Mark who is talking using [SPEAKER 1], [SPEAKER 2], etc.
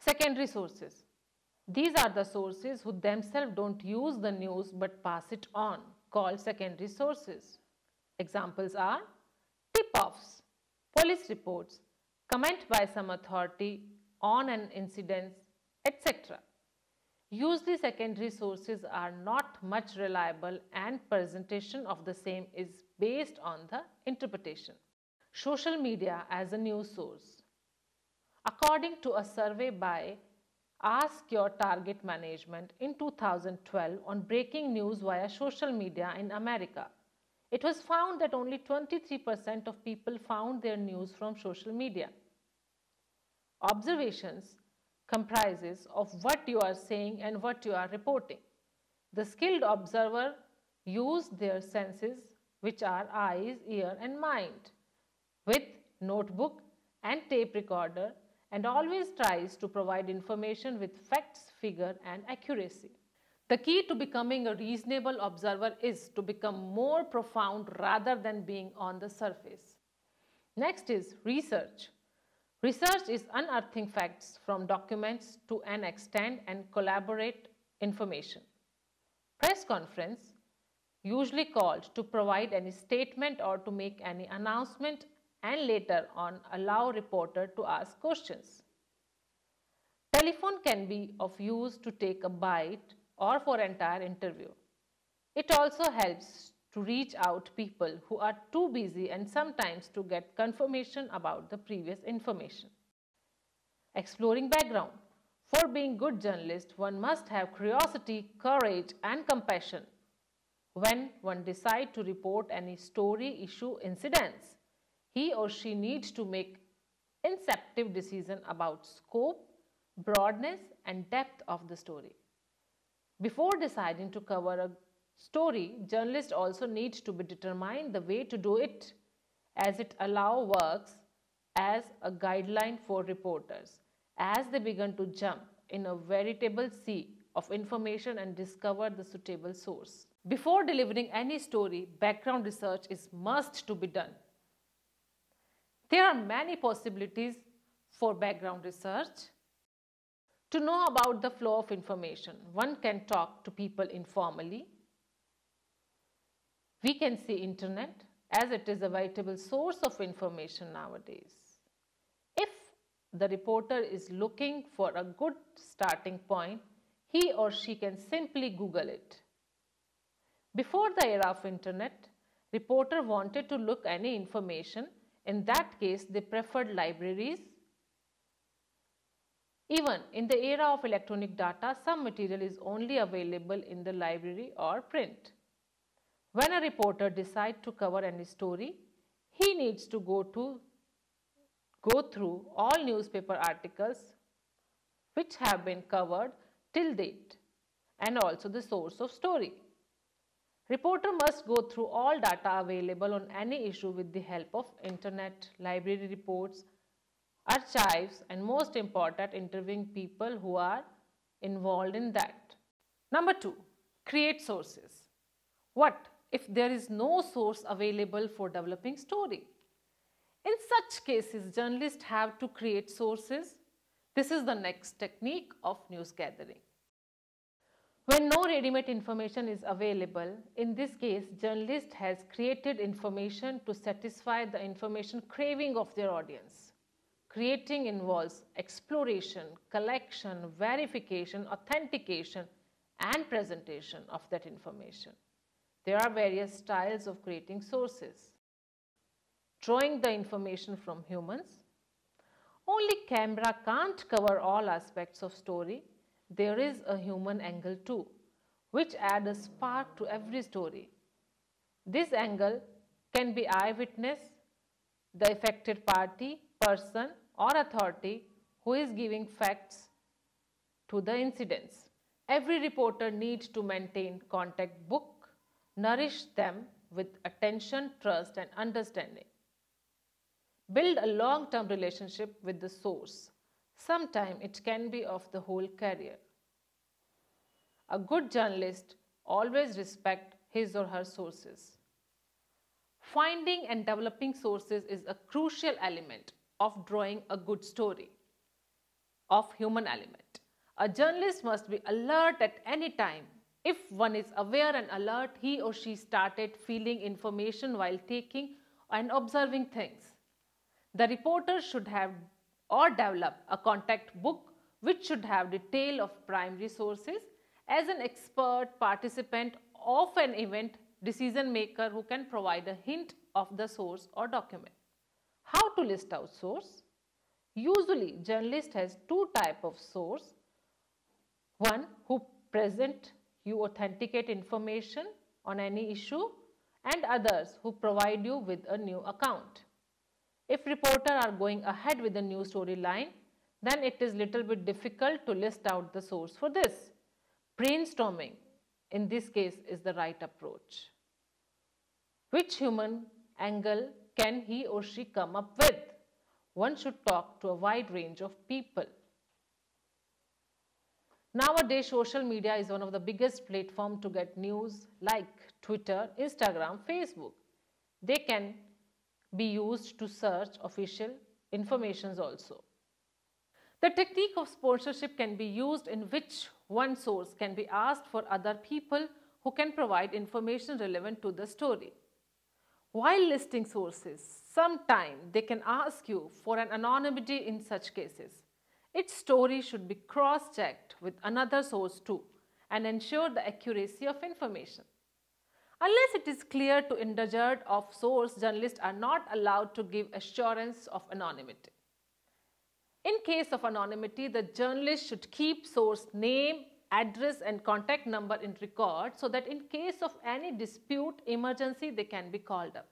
[SPEAKER 1] Secondary sources. These are the sources who themselves don't use the news but pass it on, called secondary sources. Examples are tip-offs, police reports, comment by some authority on an incident, etc. Usually secondary sources are not much reliable and presentation of the same is based on the interpretation. Social media as a news source. According to a survey by Ask Your Target Management in 2012 on breaking news via social media in America, it was found that only 23% of people found their news from social media. Observations comprises of what you are saying and what you are reporting. The skilled observer uses their senses, which are eyes, ear and mind, with notebook and tape recorder, and always tries to provide information with facts, figure and accuracy. The key to becoming a reasonable observer is to become more profound rather than being on the surface. Next is research. Research is unearthing facts from documents to an extent and collaborate information. Press conference, usually called to provide any statement or to make any announcement and later on allow reporter to ask questions. Telephone can be of use to take a bite or for entire interview. It also helps to reach out people who are too busy and sometimes to get confirmation about the previous information. Exploring background. For being good journalist, one must have curiosity, courage and compassion. When one decides to report any story, issue, incidents, he or she needs to make inceptive decision about scope, broadness and depth of the story. Before deciding to cover a story, journalists also need to be determined the way to do it, as it works as a guideline for reporters as they begin to jump in a veritable sea of information and discover the suitable source. Before delivering any story, background research is must to be done. There are many possibilities for background research. To know about the flow of information, one can talk to people informally. We can see internet as it is a vital source of information nowadays. If the reporter is looking for a good starting point, he or she can simply Google it. Before the era of internet, reporter wanted to look any information. In that case, they preferred libraries. Even in the era of electronic data, some material is only available in the library or print. When a reporter decides to cover any story, he needs to go through all newspaper articles which have been covered till date and also the source of story. Reporter must go through all data available on any issue with the help of internet, library reports, archives and most important, interviewing people who are involved in that. Number 2, create sources. What if there is no source available for developing story? In such cases, journalists have to create sources. This is the next technique of news gathering. When no ready-made information is available, in this case, journalist has created information to satisfy the information craving of their audience. Creating involves exploration, collection, verification, authentication, and presentation of that information. There are various styles of creating sources. Drawing the information from humans. Only camera can't cover all aspects of story. There is a human angle too, which adds a spark to every story. This angle can be eyewitness, the affected party, person or authority who is giving facts to the incidents. Every reporter needs to maintain contact book, nourish them with attention, trust and understanding. Build a long-term relationship with the source. Sometimes it can be of the whole career. A good journalist always respects his or her sources. Finding and developing sources is a crucial element of drawing a good story. of human element. A journalist must be alert at any time. If one is aware and alert, he or she started feeling information while taking and observing things. The reporter should have or develop a contact book which should have detail of primary sources as an expert participant of an event, decision maker who can provide a hint of the source or document. How to list out source? Usually, journalist has two types of source. One who present you authenticate information on any issue, and others who provide you with a new account. If reporters are going ahead with a new storyline, then it is little bit difficult to list out the source for this. Brainstorming in this case is the right approach. Which human angle can he or she come up with? One should talk to a wide range of people. Nowadays, social media is one of the biggest platforms to get news like Twitter, Instagram, Facebook. They can be used to search official information also. The technique of sponsorship can be used in which one source can be asked for other people who can provide information relevant to the story. While listing sources, sometimes they can ask you for an anonymity in such cases. Its story should be cross-checked with another source too and ensure the accuracy of information. Unless it is clear to individual of source, journalists are not allowed to give assurance of anonymity. In case of anonymity, the journalist should keep source name, address and contact number in record so that in case of any dispute, emergency, they can be called up.